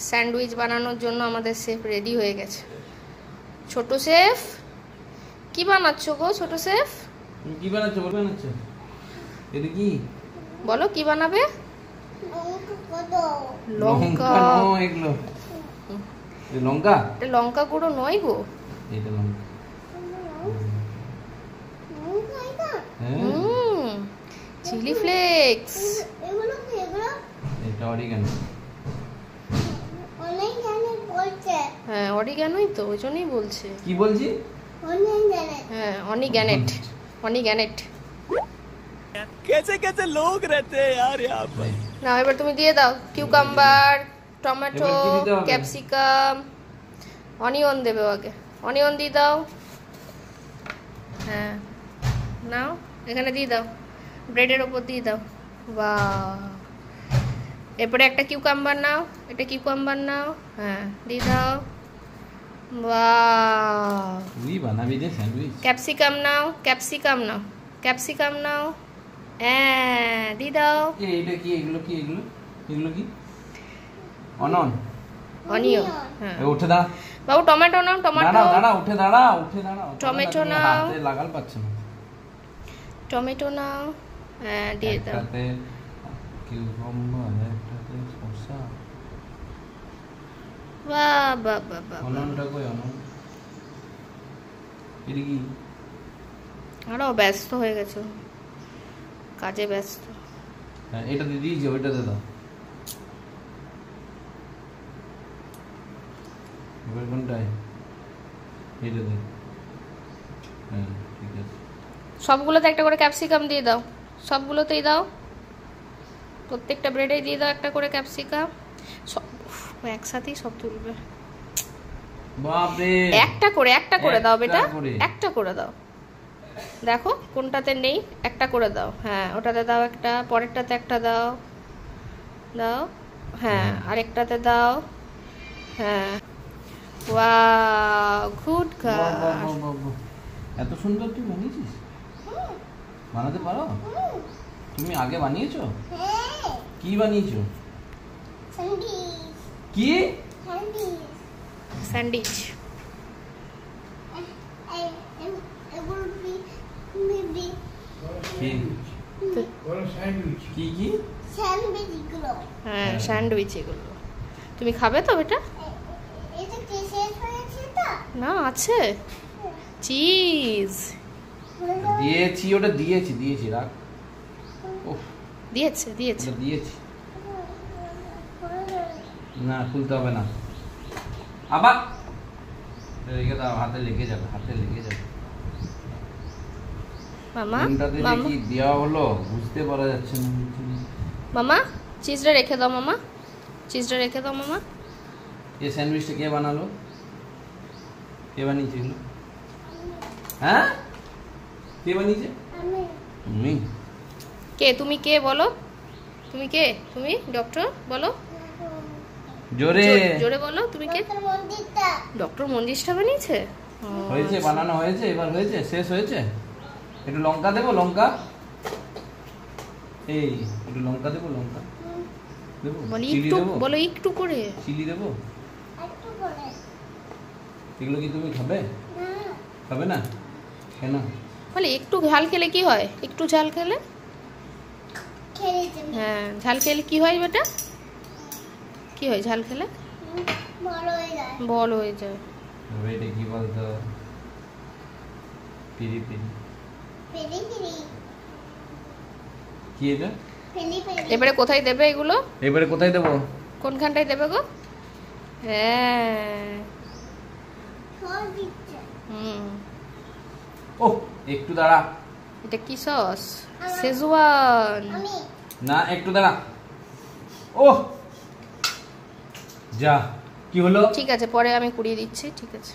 Sandwich বানানোর জন্য আমাদের শেফ রেডি হয়ে গেছে। ছোট শেফ কি বানাচ্ছ গো? ছোট শেফ কি বানাচ্ছ? এটা কি বলো, কি বানাবে? লঙ্কা। এগুলো লঙ্কা, লঙ্কা গুঁড়ো নয় গো, এটা লঙ্কা। Chilli flakes. এটা অরিগানো। হ্যাঁ অরিগানোই তো, ওই জন্যই বলছে। কি বলছি? হ্যাঁ অনিগ্যানেট, অনিগ্যানেট। कैसे कैसे लोग रहते हैं यार यहाँ पर। না এবার তুমি দিয়ে দাও কিউকাম্বার, টমেটো, ক্যাপসিকাম, অনিয়ন দেবে আগে। অনিয়ন দিয়ে দাও। হ্যাঁ নাও, এখানে দিয়ে দাও, ব্রেডের ওপর দিয়ে দাও। বাহ, এরপরে একটা কিউকাম্বার নাও, এটা কিউকাম্বার নাও। হ্যাঁ দিয়ে দাও। বাহ, তুই বানাবি রে স্যান্ডউইচ। ক্যাপসিকাম নাও, ক্যাপসিকাম নাও, ক্যাপসিকাম নাও। হ্যাঁ দিয়ে দাও। এইটা কি? এগুলো কি? এগুলো কি? অনন, অনিয়ন। হ্যাঁ উঠে দাঁড়া বাবু। টমেটো নাও, টমেটো। দাঁড়া, উঠে দাঁড়া। টমেটো নাও, হাতে লাগাল পাচ্ছে না। টমেটো নাও। হ্যাঁ দিয়ে দাও। একটাতে কিউকাম্বার, একটাতে শসা। বাহ বাহ বাহ বাহ। অননটা কই? অনন এটা কি? আরো ব্যস্ত হয়ে গেছো, কাজে ব্যস্ত। হ্যাঁ এটাতে দিয়েছি, ওইটাতে দাও। এবার কোনটায়? এইটাতে। হ্যাঁ ঠিক আছে। সবগুলোতে একটা করে ক্যাপসিকাম দিয়ে দাও, সবগুলোতেই দাও, প্রত্যেকটা ব্রেডেই দিয়ে দাও একটা করে ক্যাপসিকাম। সব একসাথেই সব তুলবে। বাপরে, একটা করে দাও বেটা, একটা করে। একটা করে দাও। দেখো কোনটাতে নেই, একটা করে দাও। হ্যাঁ ওটাতে দাও একটা, পরেরটাতে একটা দাও, দাও। হ্যাঁ আরেকটাতে দাও। হ্যাঁ ওয়াও, গুড গার্ল। বাহ, এত সুন্দর তুই বানিয়েছিস? বানাতে পারো তুমি? আগে বানিয়েছো? কি বানিয়েছো? কি স্যান্ডউইচ। কি কি? হ্যাঁ স্যান্ডউইচ এগুলো। তুমি খাবে তো এটা? না আছে চিজ দিয়েছি, ওটা দিয়েছি রাখ। ও দিয়েছে দিয়েছে। দিয়েছি না, খুলতে হবে না আবার। রেখে দাও, হাতে লেগে যাবে। মামা কোনটাতে যে মামা কি দেওয়া হলো বুঝতে পারা যাচ্ছে না। মামা চিজটা রেখে দাও, মামা চিজটা রেখে দাও মামা। এই স্যান্ডউইচটা কে বানালো? কে বানিয়েছে এগুলো? হ্যাঁ কে বানিয়েছে? তুমি। কে তুমি? কে বলো তুমি কে? তুমি ডক্টর বলো, জোরে জোরে বলো। তুমি কে? ডক্টর মঞ্জিষ্ঠা বানিয়েছে। হয়েছে, বানানো হয়েছে, এবার হয়েছে, শেষ হয়েছে। একটু লঙ্কা দেবো, লঙ্কা। এই একটু লঙ্কা দেবো, লঙ্কা দেবো। বলি চিলি একটু, দেবো, বলো একটু করে। চিলি দেবো। এগুলো কি তুমি খাবে? খাবে না কেন? বলে একটু ঝাল খেলে কি হয়? একটু ঝাল খেলে, হ্যাঁ ঝাল খেলে কি হয় বেটা? কি হয় ঝাল খেলে? বল হয়ে যায়। এটা কি বলতো? পিরি পিরি। কি এটা? এবারে কোথায় দেবে এগুলো? এবারে কোথায় দেবো? কোনখানটায় দেবে গো? হ্যাঁ ও একটু দাঁড়া। এটা কি সস? শেজওয়ান। না একটু দাঁড়া। ও যা, কি হলো? ঠিক আছে পরে আমি কুড়িয়ে দিচ্ছি, ঠিক আছে।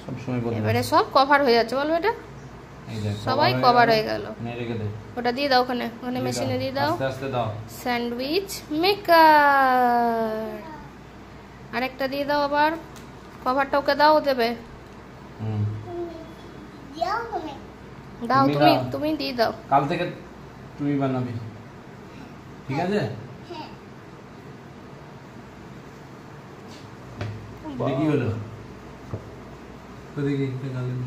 সব সময় বল। এবারে সব কভার হয়ে যাচ্ছে, বলবো এটা সবাই কভার হয়ে গেল। ওটা দিয়ে দাও, ওখানে ওখানে মেশিনে দিয়ে দাও। আস্তে আস্তে দাও। Sandwich maker. আরেকটা দিয়ে দাও আবার, কভারটা ওকে দাও, দেবে। দাও তুমি দিয়ে দাও। কাল থেকে তুমি বানাবি। ঠিক আছে? এটা কি হলো? ওদিকে একটা গালে নে।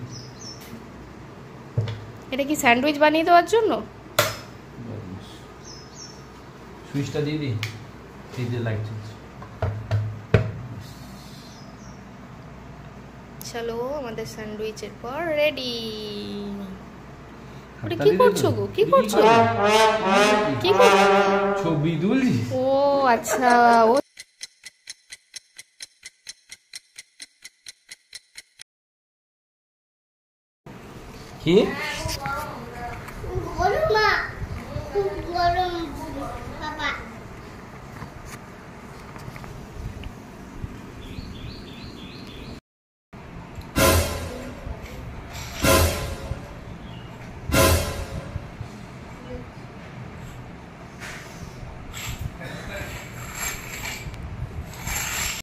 এটা কি স্যান্ডউইচ বানিয়ে দেওয়ার জন্য? সুইচটা দিয়ে দি। এই যে লাইট জ্বলছে। চলো আমাদের স্যান্ডউইচের পর রেডি। ওটা হাততালি কি দে করছো তো। গো? কি করছো? কি করছো? ছবি তুলছি। ও আচ্ছা, ও কি? গরম মা, খুব গরম বাবা।